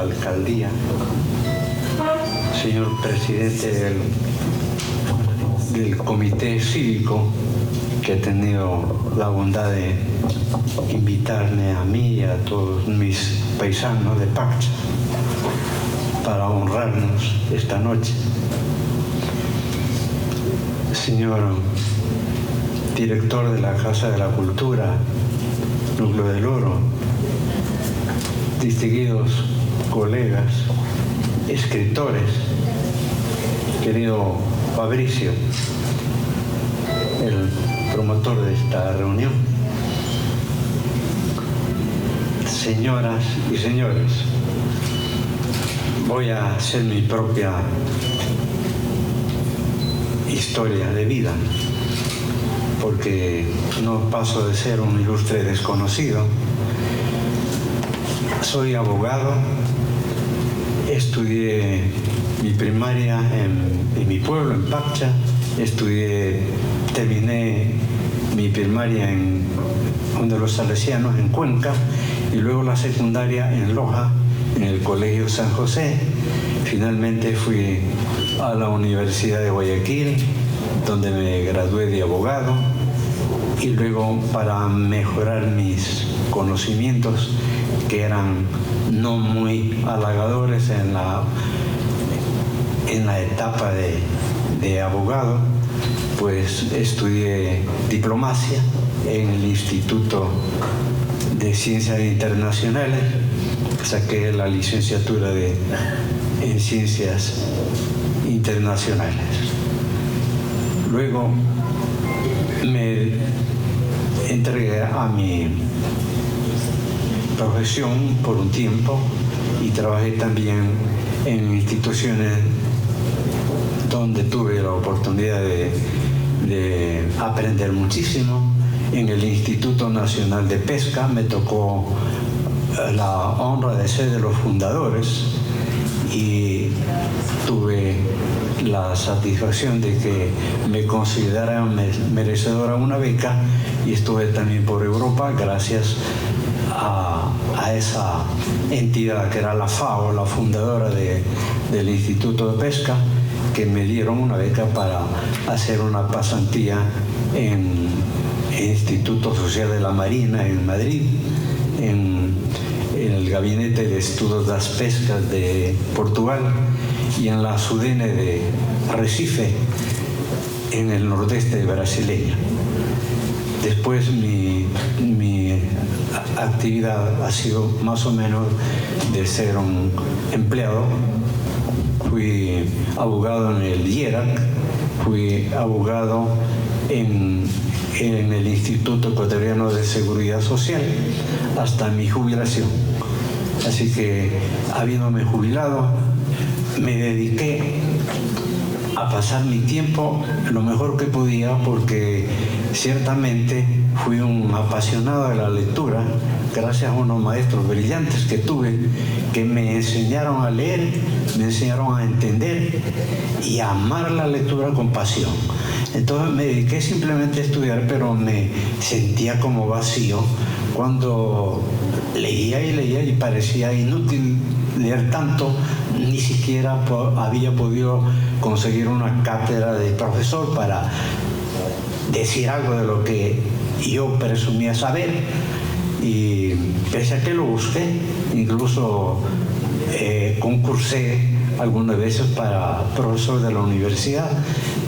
la alcaldía, señor presidente del comité cívico, que ha tenido la bondad de invitarme a mí y a todos mis paisanos de Paccha para honrarnos esta noche. Señor director de la Casa de la Cultura, Núcleo del Oro, distinguidos colegas, escritores, querido Fabricio, el promotor de esta reunión, señoras y señores, voy a hacer mi propia historia de vida, porque no paso de ser un ilustre desconocido. Soy abogado, estudié mi primaria en mi pueblo, en Paccha, terminé mi primaria en donde los salesianos, en Cuenca, y luego la secundaria en Loja, en el Colegio San José. Finalmente fui a la Universidad de Guayaquil, donde me gradué de abogado, y luego, para mejorar mis conocimientos, que eran no muy halagadores en la etapa de abogado, pues estudié diplomacia en el Instituto de Ciencias Internacionales, saqué la licenciatura en Ciencias Internacionales. Luego me entregué a mi profesión por un tiempo y trabajé también en instituciones donde tuve la oportunidad de aprender muchísimo. En el Instituto Nacional de Pesca me tocó la honra de ser de los fundadores y tuve la satisfacción de que me consideraran merecedora una beca, y estuve también por Europa gracias a esa entidad que era la FAO, la fundadora del Instituto de Pesca, que me dieron una beca para hacer una pasantía en el Instituto Social de la Marina en Madrid, en el Gabinete de Estudios de las Pescas de Portugal y en la SUDENE de Recife, en el nordeste brasileño. Después mi actividad ha sido más o menos de ser un empleado. Fui abogado en el IERAC, fui abogado en el Instituto Ecuatoriano de Seguridad Social hasta mi jubilación. Así que, habiéndome jubilado, me dediqué a pasar mi tiempo lo mejor que podía, porque ciertamente fui un apasionado de la lectura gracias a unos maestros brillantes que tuve, que me enseñaron a leer, me enseñaron a entender y a amar la lectura con pasión. Entonces me dediqué simplemente a estudiar, pero me sentía como vacío cuando leía y parecía inútil leer tanto. Ni siquiera había podido conseguir una cátedra de profesor para decir algo de lo que yo presumía saber, y pese a que lo busqué, incluso concursé algunas veces para profesor de la universidad,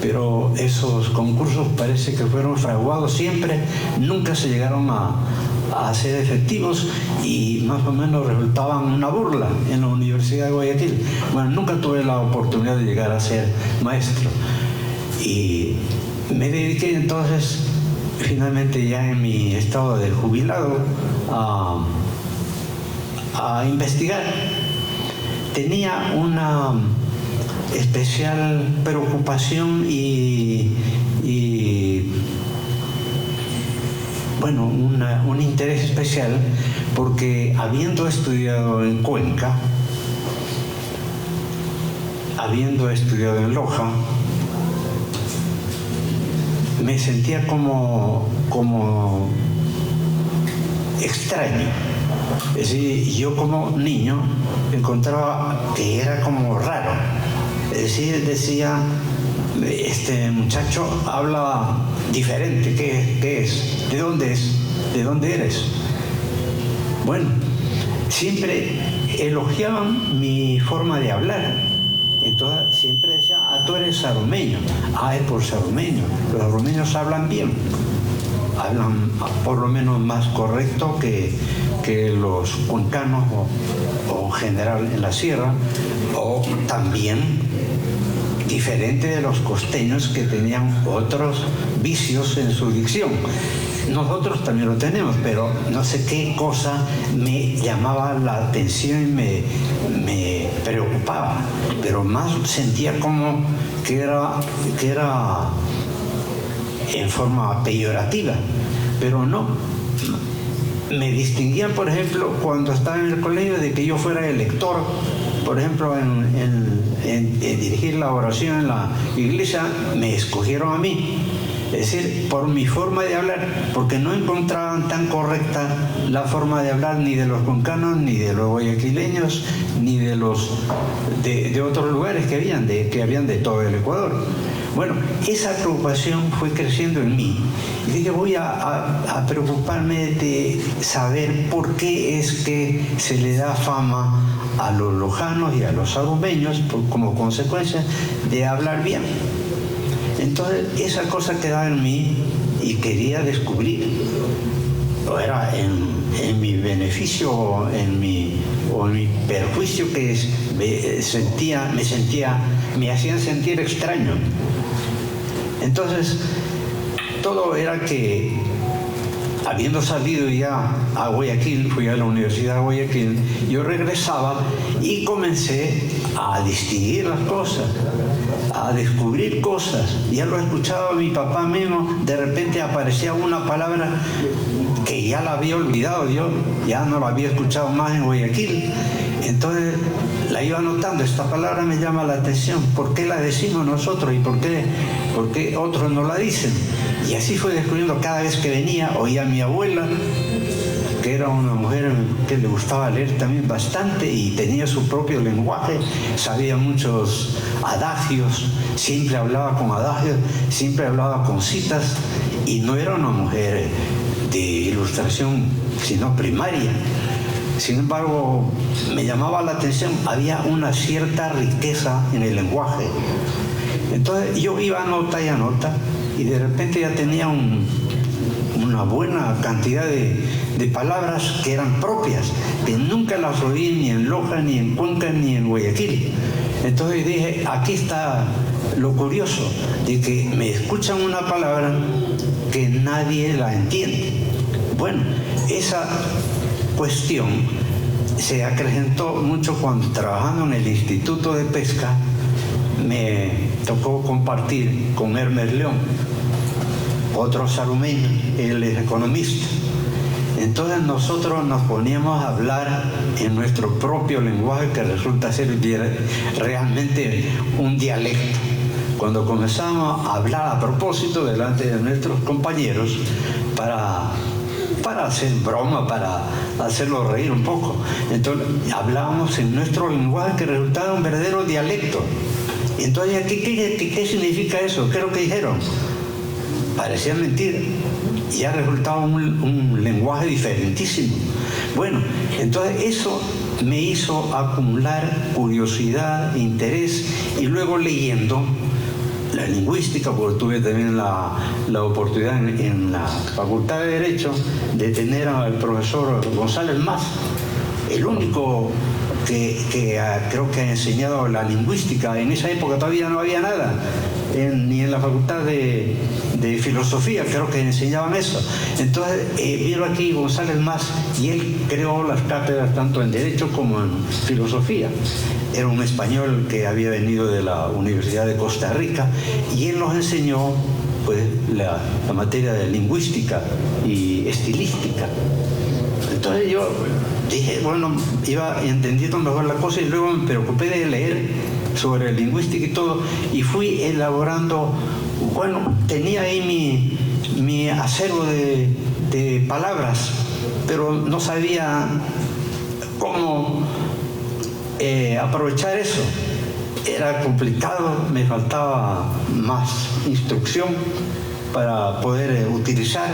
pero esos concursos parece que fueron fraguados siempre, nunca se llegaron a ser efectivos y más o menos resultaban una burla en la Universidad de Guayaquil. Bueno, nunca tuve la oportunidad de llegar a ser maestro y me dediqué entonces, finalmente ya en mi estado de jubilado, a investigar. Tenía una especial preocupación y bueno, un interés especial, porque habiendo estudiado en Cuenca, habiendo estudiado en Loja, me sentía como extraño Es decir, yo como niño encontraba que era como raro. Es decir, decía, este muchacho habla diferente, ¿qué es? ¿De dónde es? ¿De dónde eres? Bueno, siempre elogiaban mi forma de hablar. Entonces siempre decían, tú eres sarumeño. Es por sarumeño. Los sarumeños hablan bien. Hablan por lo menos más correcto que los cuencanos o en general en la sierra, o también diferente de los costeños que tenían otros vicios en su dicción. Nosotros también lo tenemos, pero no sé qué cosa me llamaba la atención y me preocupaba, pero más sentía como que era en forma peyorativa, pero no. Me distinguían, por ejemplo, cuando estaba en el colegio, de que yo fuera el lector, por ejemplo, en dirigir la oración en la iglesia, me escogieron a mí. Es decir, por mi forma de hablar, porque no encontraban tan correcta la forma de hablar ni de los concanos, ni de los guayaquileños, ni de los de otros lugares que habían de todo el Ecuador. Bueno, esa preocupación fue creciendo en mí. Y dije, voy a preocuparme de saber por qué es que se le da fama a los lojanos y a los sarumeños como consecuencia de hablar bien. Entonces, esa cosa quedaba en mí y quería descubrir. O era en mi beneficio o en mi perjuicio, que me hacían sentir extraño. Entonces, todo era que, habiendo salido ya a Guayaquil, fui a la Universidad de Guayaquil, yo regresaba y comencé a distinguir las cosas, a descubrir cosas. Ya lo escuchaba mi papá mismo, de repente aparecía una palabra que ya la había olvidado yo, ya no la había escuchado más en Guayaquil. Entonces la iba anotando, esta palabra me llama la atención, ¿por qué la decimos nosotros y por qué otros no la dicen? Y así fue descubriendo. Cada vez que venía, oía a mi abuela, que era una mujer que le gustaba leer también bastante y tenía su propio lenguaje, sabía muchos adagios, siempre hablaba con adagios, siempre hablaba con citas, y no era una mujer de ilustración, sino primaria. Sin embargo, me llamaba la atención, había una cierta riqueza en el lenguaje. Entonces yo iba nota y a nota, y de repente ya tenía una buena cantidad de palabras que eran propias, que nunca las oí ni en Loja, ni en Cuenca, ni en Guayaquil. Entonces dije, aquí está lo curioso, de que me escuchan una palabra que nadie la entiende. Bueno, esa cuestión se acrecentó mucho cuando, trabajando en el Instituto de Pesca, me tocó compartir con Hermes León, otro sarumeño, él es economista. Entonces nosotros nos poníamos a hablar en nuestro propio lenguaje, que resulta ser realmente un dialecto. Cuando comenzamos a hablar a propósito delante de nuestros compañeros para hacer broma, para hacerlos reír un poco, entonces hablábamos en nuestro lenguaje, que resultaba un verdadero dialecto. Entonces, ¿qué significa eso? ¿Qué es lo que dijeron? Parecía mentira. Ya resultaba un lenguaje diferentísimo. Bueno, entonces eso me hizo acumular curiosidad, interés, y luego leyendo la lingüística, porque tuve también la oportunidad en la Facultad de Derecho de tener al profesor González Mas, el único que creo que ha enseñado la lingüística. En esa época todavía no había nada, ni en la Facultad de Filosofía creo que enseñaban eso. Entonces vino aquí González Mas y él creó las cátedras tanto en Derecho como en Filosofía. Era un español que había venido de la Universidad de Costa Rica, y él nos enseñó pues la materia de lingüística y estilística. Entonces yo dije, bueno, iba entendiendo mejor la cosa, y luego me preocupé de leer sobre lingüística y todo, y fui elaborando. Bueno, tenía ahí mi acervo de palabras pero no sabía cómo aprovechar eso. Era complicado, me faltaba más instrucción para poder utilizar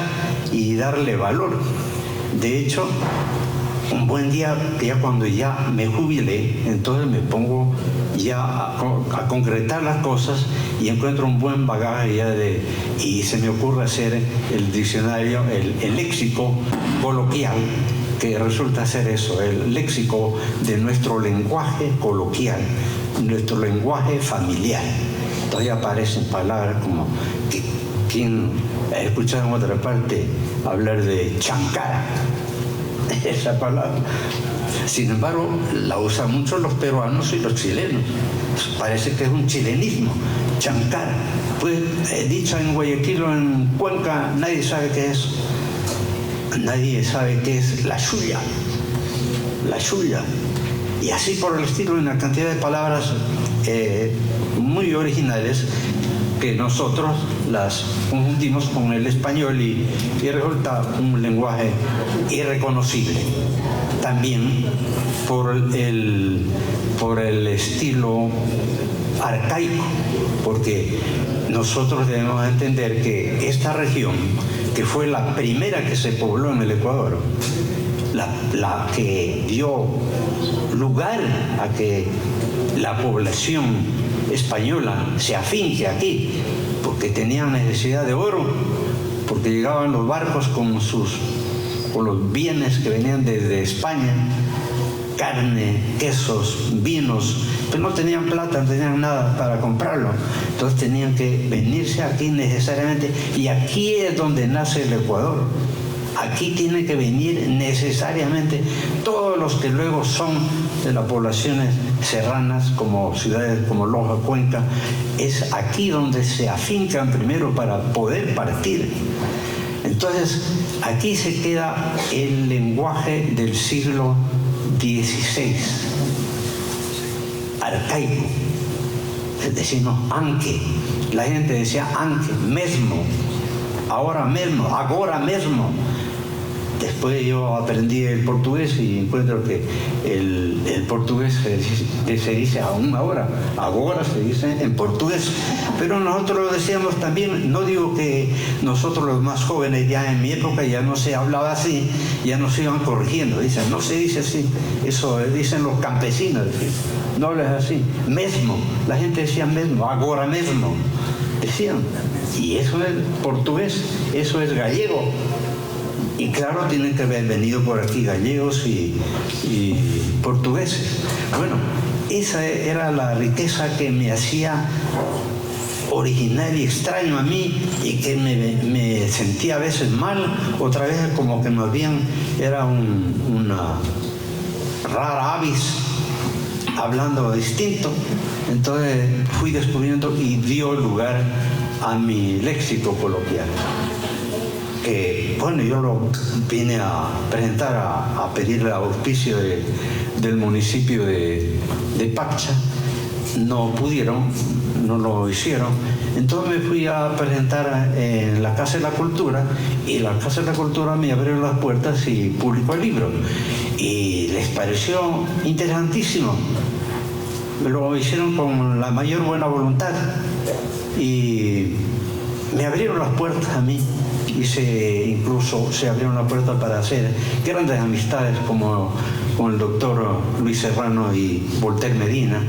y darle valor. De hecho, un buen día, ya cuando ya me jubilé, entonces me pongo ya a concretar las cosas y encuentro un buen bagaje ya y se me ocurre hacer el diccionario, el léxico coloquial, que resulta ser eso, el léxico de nuestro lenguaje coloquial, nuestro lenguaje familiar. Todavía aparecen palabras como ¿quién ha escuchado en otra parte hablar de chancara? Esa palabra. Sin embargo, la usan mucho los peruanos y los chilenos. Parece que es un chilenismo, chancara. Pues dicho en Guayaquil o en Cuenca, nadie sabe qué es. Nadie sabe qué es la chulla. La chulla. Y así por el estilo, una cantidad de palabras muy originales que nosotros las confundimos con el español y resulta un lenguaje irreconocible. También por el estilo arcaico, porque nosotros debemos entender que esta región, que fue la primera que se pobló en el Ecuador, la que dio lugar a que la población española se afinque aquí, porque tenían necesidad de oro, porque llegaban los barcos con los bienes que venían desde España, carne, quesos, vinos, pero no tenían plata, no tenían nada para comprarlo, entonces tenían que venirse aquí necesariamente, y aquí es donde nace el Ecuador. Aquí tienen que venir necesariamente todos los que luego son de las poblaciones serranas, como ciudades como Loja, Cuenca. Es aquí donde se afincan primero para poder partir. Entonces, aquí se queda el lenguaje del siglo XVI, arcaico. Decimos anque. La gente decía anque, mesmo, ahora mismo, agora mismo. Después yo aprendí el portugués y encuentro que el portugués se dice aún ahora se dice en portugués. Pero nosotros lo decíamos también, no digo que nosotros los más jóvenes ya en mi época ya no se hablaba así, ya nos iban corrigiendo, dicen, no se dice así, eso dicen los campesinos, no hables así, mesmo, la gente decía mesmo, agora mesmo, decían, y eso es portugués, eso es gallego. Y claro, tienen que haber venido por aquí gallegos y portugueses. Bueno, esa era la riqueza que me hacía original y extraño a mí y que me sentía a veces mal, otra vez como que más bien era una rara avis hablando distinto. Entonces fui descubriendo y dio lugar a mi léxico coloquial. Bueno, yo lo vine a presentar, a pedirle auspicio del municipio de Pacha. No pudieron, no lo hicieron. Entonces me fui a presentar en la Casa de la Cultura, y la Casa de la Cultura me abrió las puertas y publicó el libro. Y les pareció interesantísimo. Lo hicieron con la mayor buena voluntad y me abrieron las puertas a mí. Incluso se abrieron la puerta para hacer grandes amistades como con el doctor Luis Serrano y Voltaire Medina,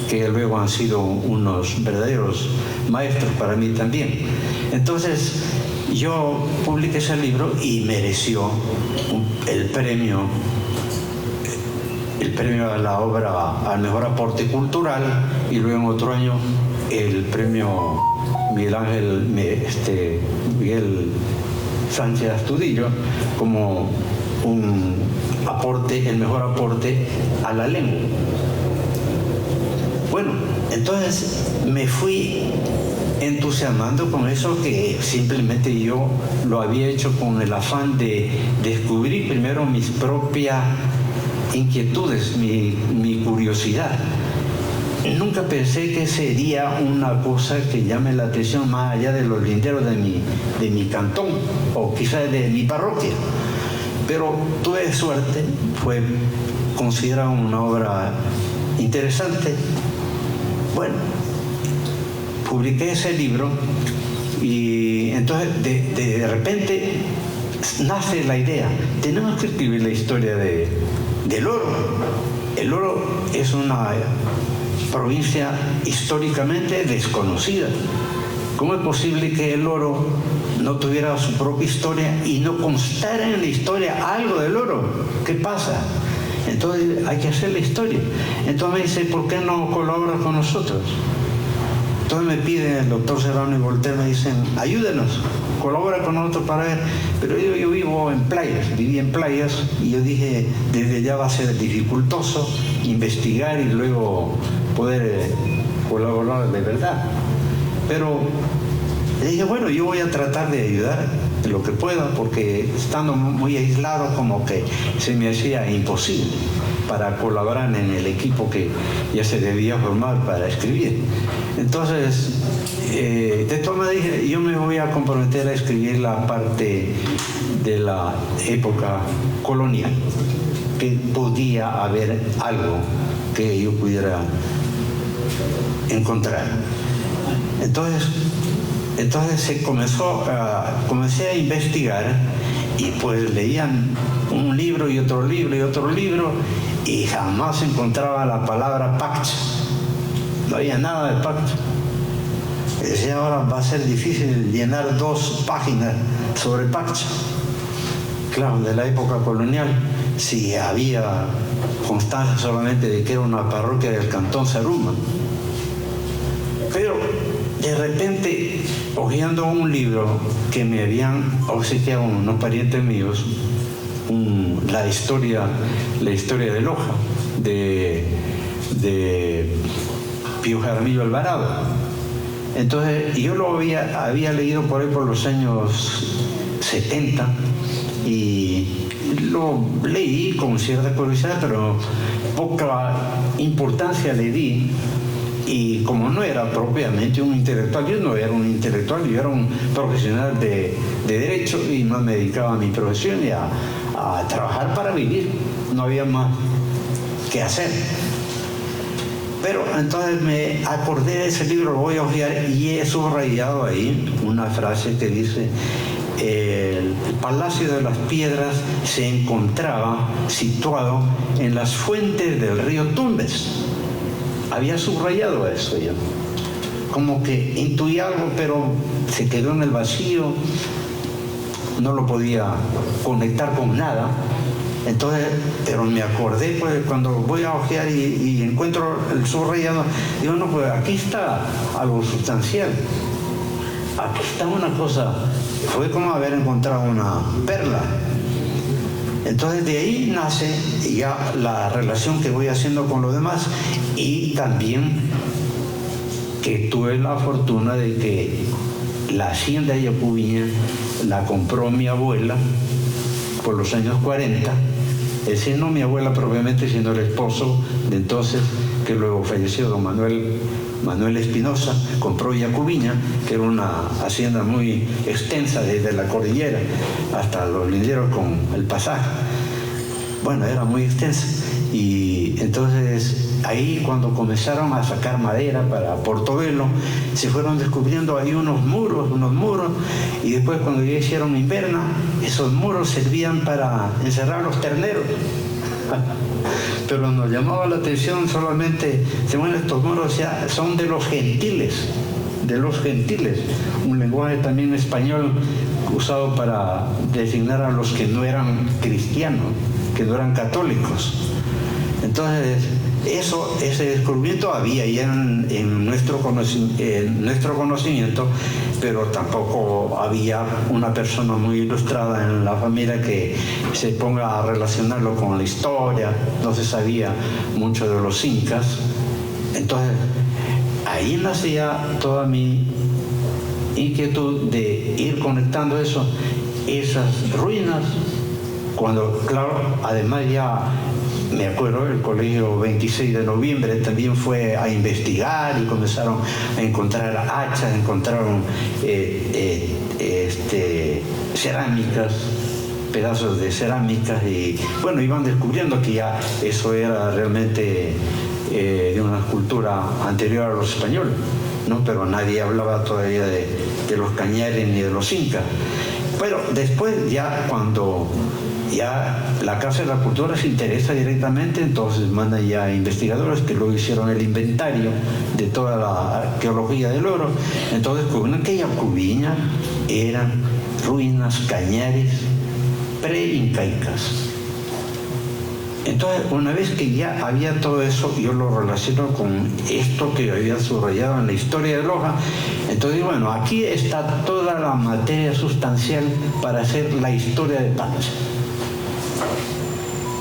que luego han sido unos verdaderos maestros para mí también. Entonces yo publiqué ese libro y mereció el premio a la obra, al mejor aporte cultural, y luego en otro año el premio Miguel Sánchez Astudillo como el mejor aporte a la lengua. Bueno, entonces me fui entusiasmando con eso, que simplemente yo lo había hecho con el afán de descubrir primero mis propias inquietudes, mi curiosidad. Nunca pensé que sería una cosa que llame la atención más allá de los linderos de mi cantón o quizás de mi parroquia. Pero tuve suerte, fue considerada una obra interesante. Bueno, publiqué ese libro y entonces de repente nace la idea, tenemos que escribir la historia del oro. El oro es una provincia históricamente desconocida. ¿Cómo es posible que el oro no tuviera su propia historia y no constara en la historia algo del oro? ¿Qué pasa? Entonces hay que hacer la historia. Entonces me dice, ¿por qué no colaboras con nosotros? Entonces me piden el doctor Serrano y Voltaire, me dicen, ayúdenos, colabora con nosotros para ver. Pero yo vivo en playas, viví en playas, y yo dije, desde allá va a ser dificultoso investigar y luego poder colaborar de verdad. Pero le dije, bueno, yo voy a tratar de ayudar en lo que pueda, porque estando muy aislado como que se me hacía imposible para colaborar en el equipo que ya se debía formar para escribir. Entonces, de todas maneras dije, yo me voy a comprometer a escribir la parte de la época colonial, que podía haber algo que yo pudiera encontrar. Entonces comencé a investigar, y pues leían un libro y otro libro y otro libro, y jamás encontraba la palabra Pacha. No había nada de Pacha. Decía, ahora va a ser difícil llenar 2 páginas sobre Pacha. Claro, de la época colonial, si había constancia solamente de que era una parroquia del cantón Zaruma. Pero de repente, hojeando un libro que me habían obsequiado unos parientes míos, la historia de Loja, de Pío Jaramillo Alvarado. Entonces, yo lo había leído por ahí por los años 70, y lo leí con cierta curiosidad, pero poca importancia le di. Y como no era propiamente un intelectual, yo no era un intelectual, yo era un profesional de derecho, y no me dedicaba a mi profesión y a trabajar para vivir. No había más que hacer. Pero entonces me acordé de ese libro, lo voy a hojear, y he subrayado ahí una frase que dice: el Palacio de las Piedras se encontraba situado en las fuentes del río Tumbes. Había subrayado eso yo. Como que intuí algo, pero se quedó en el vacío, no lo podía conectar con nada. Entonces, pero me acordé, pues, cuando voy a hojear y encuentro el subrayado, digo, no, pues aquí está algo sustancial. Aquí está una cosa. Fue como haber encontrado una perla. Entonces de ahí nace ya la relación que voy haciendo con los demás, y también que tuve la fortuna de que la hacienda de Yacubiña la compró mi abuela por los años 40, es decir, no mi abuela propiamente, sino el esposo de entonces, que luego falleció, don Manuel Espinosa, compró Yacubiña, que era una hacienda muy extensa desde la cordillera hasta los linderos con el pasaje. Bueno, era muy extensa. Y entonces ahí, cuando comenzaron a sacar madera para Portobelo, se fueron descubriendo ahí unos muros, y después, cuando ya hicieron Inverna, esos muros servían para encerrar los terneros. Pero nos llamaba la atención solamente, según estos muros, ya son de los gentiles, un lenguaje también español usado para designar a los que no eran cristianos, que no eran católicos. Entonces, ese descubrimiento había ya en nuestro conocimiento, pero tampoco había una persona muy ilustrada en la familia que se ponga a relacionarlo con la historia. No se sabía mucho de los incas. Entonces, ahí nacía toda mi inquietud de ir conectando esas ruinas, cuando, claro, además ya me acuerdo, el colegio 26 de noviembre también fue a investigar, y comenzaron a encontrar hachas, encontraron cerámicas, pedazos de cerámicas y bueno, iban descubriendo que ya eso era realmente de una cultura anterior a los españoles, ¿no? Pero nadie hablaba todavía de los cañares ni de los incas. Pero después ya cuando ya la Casa de la Cultura se interesa directamente, entonces manda ya investigadores que luego hicieron el inventario de toda la arqueología del oro. Entonces con aquella cubiña eran ruinas cañares pre-incaicas. Entonces, una vez que ya había todo eso, yo lo relaciono con esto que había subrayado en la historia de Loja. Entonces, bueno, aquí está toda la materia sustancial para hacer la historia de Pacha.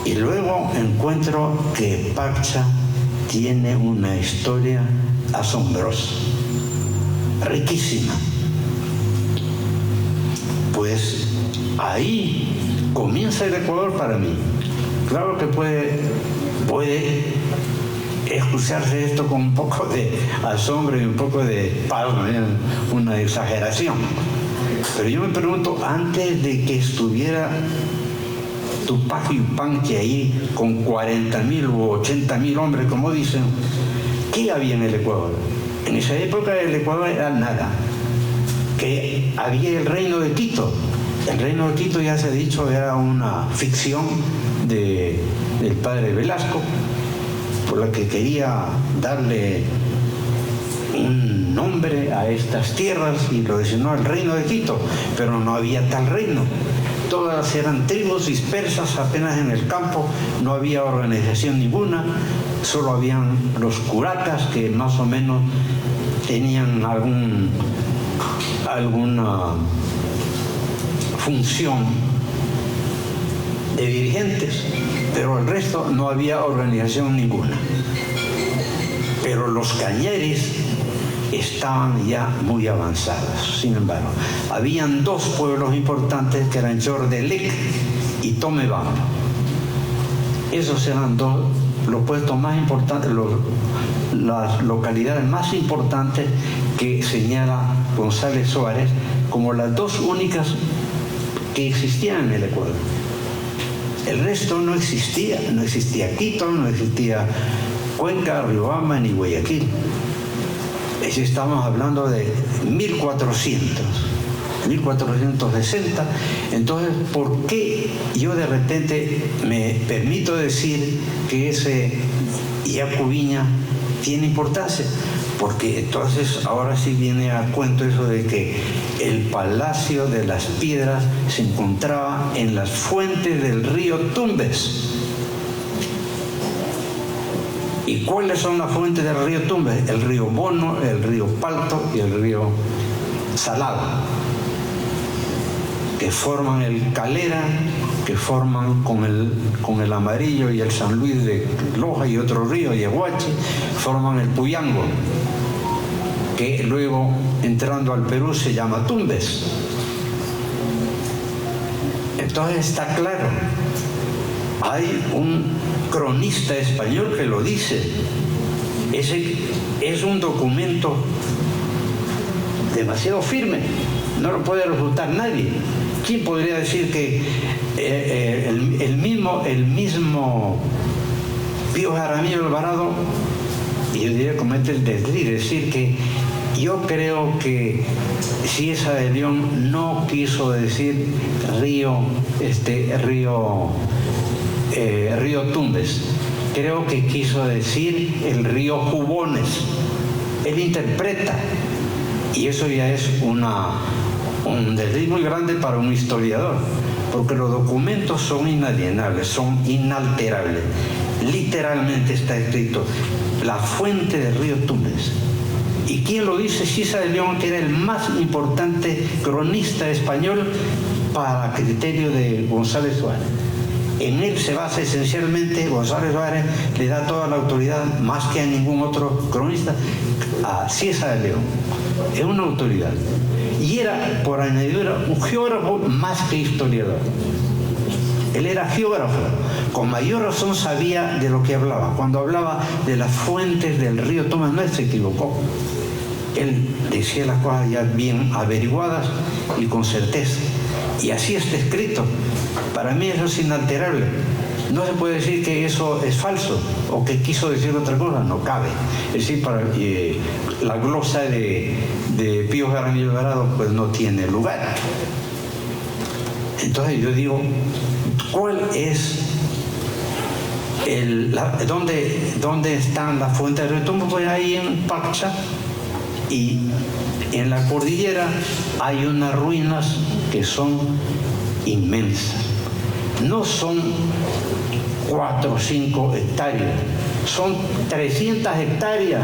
Y luego encuentro que Pacha tiene una historia asombrosa, riquísima. Pues ahí comienza el Ecuador para mí. Claro que puede escucharse esto con un poco de asombro y un poco de palma, una exageración. Pero yo me pregunto, antes de que estuviera Tupac Yupanqui ahí con 40.000 u 80.000 hombres, como dicen, ¿qué había en el Ecuador? En esa época el Ecuador era nada. Que había el reino de Quito. El reino de Quito, ya se ha dicho, era una ficción del padre Velasco, por la que quería darle un nombre a estas tierras y lo designó el reino de Quito, pero no había tal reino. Todas eran tribus dispersas apenas en el campo, no había organización ninguna, solo habían los curacas que más o menos tenían alguna función de dirigentes, pero el resto no había organización ninguna. Pero los cañares estaban ya muy avanzados. Sin embargo, habían dos pueblos importantes que eran Jordelec y Tomebamba. Esos eran los puestos más importantes, las localidades más importantes que señala González Suárez como las dos únicas que existían en el Ecuador. El resto no existía Quito, no existía Cuenca, Riobamba ni Guayaquil. Estamos hablando de 1460. Entonces, ¿por qué yo de repente me permito decir que ese Yacubiña tiene importancia? Porque entonces ahora sí viene a cuento eso de que el Palacio de las Piedras se encontraba en las fuentes del río Tumbes. ¿Y cuáles son las fuentes del río Tumbes? El río Bono, el río Palto y el río Salado, que forman el Calera, que forman con el Amarillo y el San Luis de Loja y otro río, Yaguachi, forman el Puyango, que luego, entrando al Perú, se llama Tumbes. Entonces está claro, hay un cronista español que lo dice. Ese es un documento demasiado firme, no lo puede refutar nadie. ¿Quién podría decir que el mismo Pío Jaramillo Alvarado, y yo diría comete el desliz, decir que yo creo que Cieza de León no quiso decir río Tumbes, creo que quiso decir el río Jubones. Él interpreta, y eso ya es un desliz muy grande para un historiador, porque los documentos son inalienables, son inalterables. Literalmente está escrito la fuente del río Tumbes. ¿Y quién lo dice? Cieza de León, que era el más importante cronista español para criterio de González Suárez. En él se basa esencialmente, González Suárez le da toda la autoridad, más que a ningún otro cronista, a Cieza de León. Es una autoridad. Y era, por añadidura, un geógrafo más que historiador. Él era geógrafo, con mayor razón sabía de lo que hablaba. Cuando hablaba de las fuentes del río Tumbes, no se equivocó. Él decía las cosas ya bien averiguadas y con certeza. Y así está escrito. Para mí eso es inalterable. No se puede decir que eso es falso o que quiso decir otra cosa, no cabe. Es decir, para la glosa de Pío Jaramillo Alvarado pues no tiene lugar. Entonces yo digo, ¿cuál es dónde están las fuentes de retumbo? Pues ahí en Pacha, y en la cordillera hay unas ruinas que son inmensas. No son 4 o 5 hectáreas, son 300 hectáreas.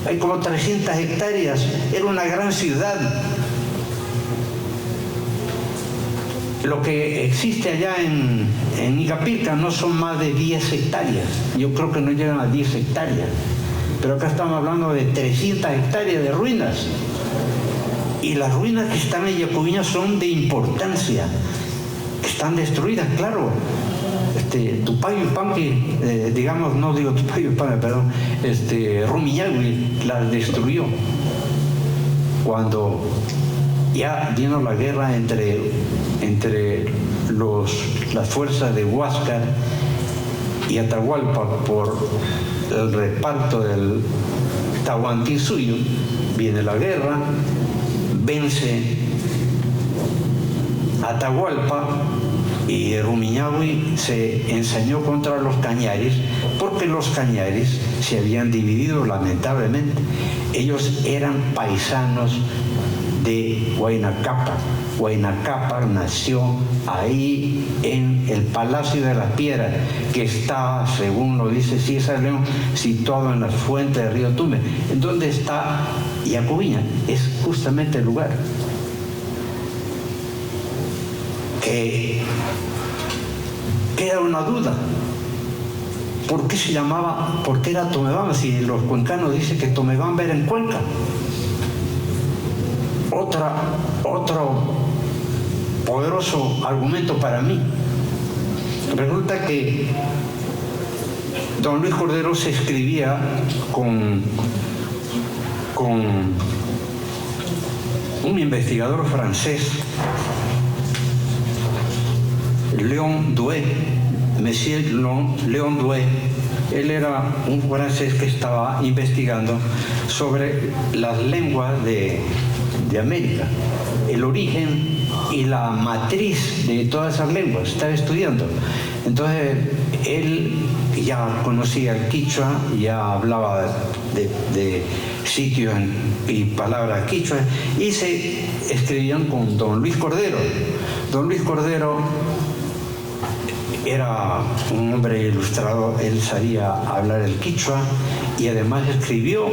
Hay como 300 hectáreas. Era una gran ciudad. Lo que existe allá en Icapica no son más de 10 hectáreas. Yo creo que no llegan a 10 hectáreas. Pero acá estamos hablando de 300 hectáreas de ruinas. Y las ruinas que están en Yacubiña son de importancia. Están destruidas, claro. Tupac-Yupanqui, digamos, no digo Tupac-Yupanqui, perdón, Rumiñahui las destruyó. Cuando ya vino la guerra entre las fuerzas de Huáscar y Atahualpa por el reparto del Tahuantinsuyo, viene la guerra, vence Atahualpa y Rumiñahui se ensañó contra los cañaris, porque los cañaris se habían dividido lamentablemente. Ellos eran paisanos de Huayna Cápac. Huayna Cápac nació ahí en el Palacio de las Piedras, que estaba, según lo dice César León, situado en las fuentes del río Tume. ¿En dónde está Yacubiña? Es justamente el lugar que queda una duda. ¿Por qué se llamaba, por qué era Tomebamba? Si los cuencanos dicen que Tomebamba era en Cuenca. Otro poderoso argumento para mí. Resulta que don Luis Cordero se escribía con un investigador francés, Léon Doué, Monsieur Léon Doué. Él era un francés que estaba investigando sobre las lenguas de América, el origen y la matriz de todas esas lenguas, estaba estudiando. Entonces él ya conocía el quichua, ya hablaba de sitios y palabras quichua, y se escribían con don Luis Cordero. Don Luis Cordero era un hombre ilustrado, él sabía hablar el quichua y además escribió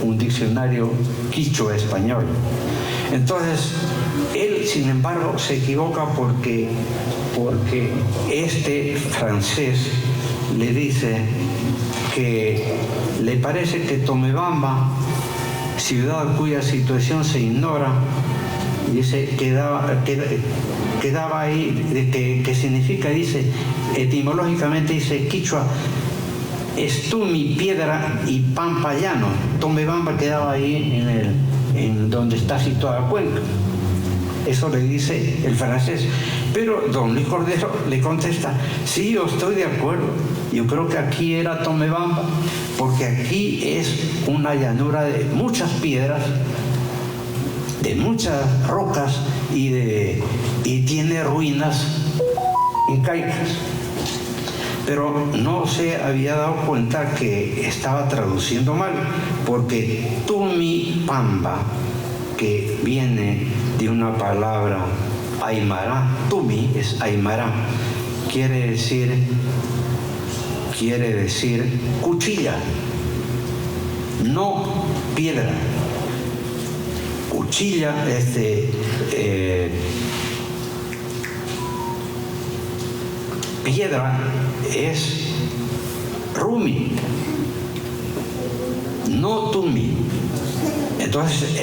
un diccionario quichua español. Entonces, él, sin embargo, se equivoca porque este francés le dice que le parece que Tomebamba, ciudad cuya situación se ignora, dice, quedaba ahí, que significa, dice, etimológicamente dice quichua, Estumi, piedra, y Pampa, llano. Tomebamba quedaba ahí en donde está situada Cuenca. Eso le dice el francés. Pero don Luis Cordero le contesta, sí, yo estoy de acuerdo. Yo creo que aquí era Tomebamba, porque aquí es una llanura de muchas piedras, de muchas rocas y tiene ruinas incaicas. Pero no se había dado cuenta que estaba traduciendo mal, porque Tumipamba, que viene de una palabra aymara, Tumi es aymara, quiere decir cuchilla, no piedra. Cuchilla, piedra es Rumi, no Tumi. Entonces,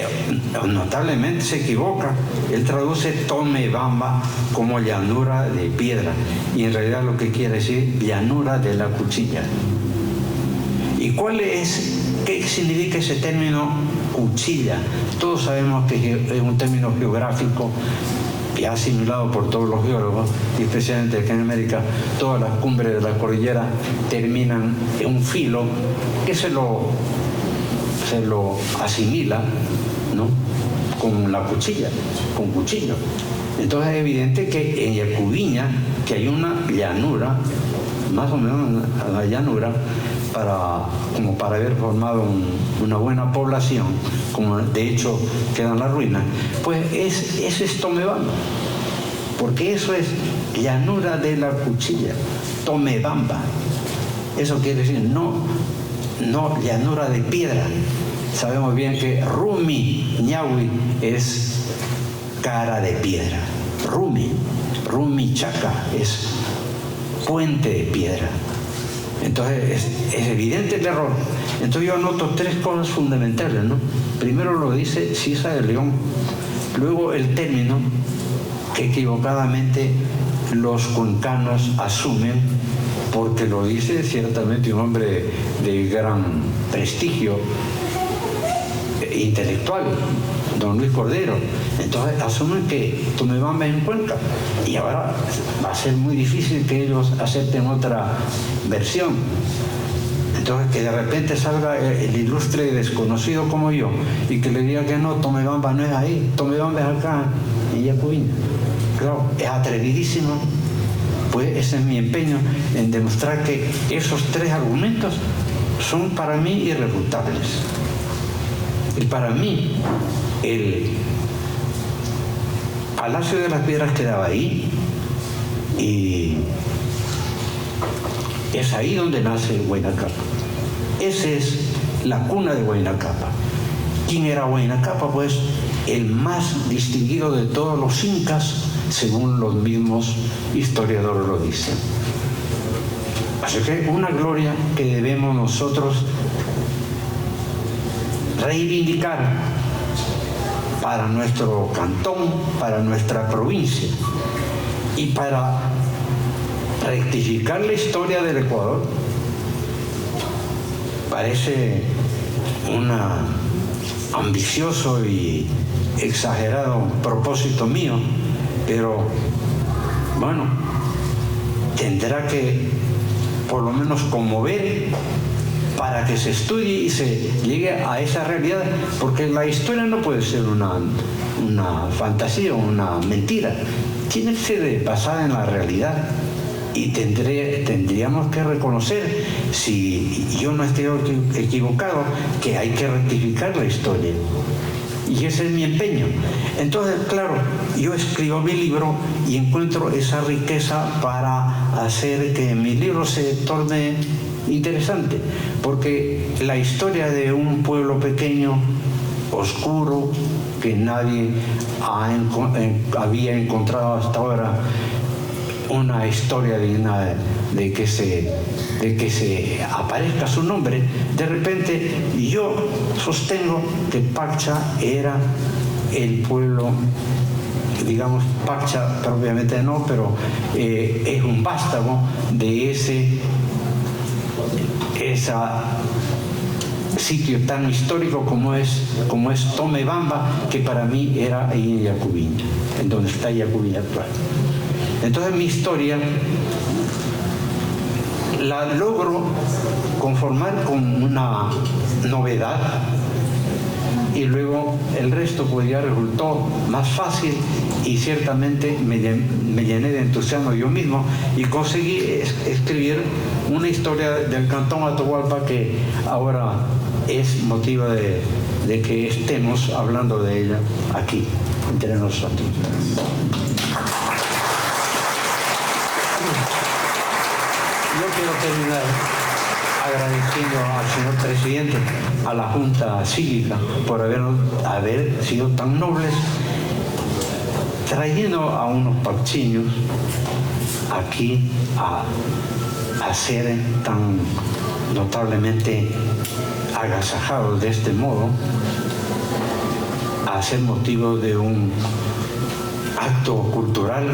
notablemente se equivoca. Él traduce Tomebamba como llanura de piedra, y en realidad lo que quiere decir llanura de la cuchilla. ¿Y qué significa ese término cuchilla. Todos sabemos que es un término geográfico que ha asimilado por todos los geólogos, y especialmente aquí en América, todas las cumbres de la cordillera terminan en un filo que se lo asimila, ¿no?, con la cuchilla, con cuchillo. Entonces es evidente que en Yacubiña, que hay una llanura, más o menos una llanura, como para haber formado una buena población, como de hecho quedan las ruinas, pues eso es Tomebamba, porque eso es llanura de la cuchilla, Tomebamba. Eso quiere decir no llanura de piedra. Sabemos bien que Rumi Ñahui es cara de piedra. Rumi Chaca es puente de piedra. Entonces es evidente el error. Entonces yo anoto tres cosas fundamentales, ¿no? Primero lo dice Cisa de León, luego el término que equivocadamente los cuencanos asumen, porque lo dice ciertamente un hombre de gran prestigio intelectual, don Luis Cordero. Entonces asumen que Tomebamba es en Cuenca, y ahora va a ser muy difícil que ellos acepten otra versión. Entonces que de repente salga el ilustre desconocido como yo y que le diga que no, Tomebamba no es ahí, Tomebamba es acá en Yacubiña. Claro, es atrevidísimo. Pues ese es mi empeño, en demostrar que esos tres argumentos son para mí irrefutables. Y para mí el Palacio de las Piedras quedaba ahí, y es ahí donde nace Huayna Cápac. Esa es la cuna de Huayna Cápac. ¿Quién era Huayna Cápac? Pues el más distinguido de todos los incas, según los mismos historiadores lo dicen. Así que una gloria que debemos nosotros reivindicar para nuestro cantón, para nuestra provincia, y para rectificar la historia del Ecuador. Parece un ambicioso y exagerado propósito mío, pero bueno, tendrá que por lo menos conmover para que se estudie y se llegue a esa realidad, porque la historia no puede ser una fantasía o una mentira, tiene que ser basada en la realidad, y tendríamos que reconocer, si yo no estoy equivocado, que hay que rectificar la historia. Y ese es mi empeño. Entonces, claro, yo escribo mi libro y encuentro esa riqueza para hacer que mi libro se torne interesante, porque la historia de un pueblo pequeño, oscuro, que nadie había encontrado hasta ahora una historia digna de que se aparezca su nombre, de repente yo sostengo que Paccha era el pueblo, digamos, Paccha propiamente no, pero es un vástago de ese sitio tan histórico como es Tomebamba, que para mí era ahí en Yacubiña, en donde está Yacubiña actual. Entonces mi historia la logro conformar con una novedad, y luego el resto pues ya resultó más fácil, y ciertamente me llené de entusiasmo yo mismo y conseguí escribir una historia del Cantón Atahualpa que ahora es motivo de que estemos hablando de ella aquí entre nosotros. Yo quiero terminar agradeciendo al señor presidente, a la Junta Cívica, por haber sido tan nobles, trayendo a unos pacchiños aquí a ser tan notablemente agasajados de este modo, a ser motivo de un acto cultural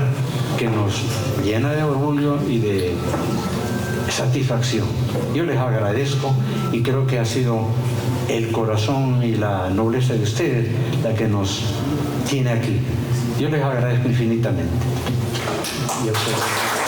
que nos llena de orgullo y de satisfacción. Yo les agradezco, y creo que ha sido el corazón y la nobleza de ustedes la que nos tiene aquí. Yo les agradezco infinitamente. Y a ustedes.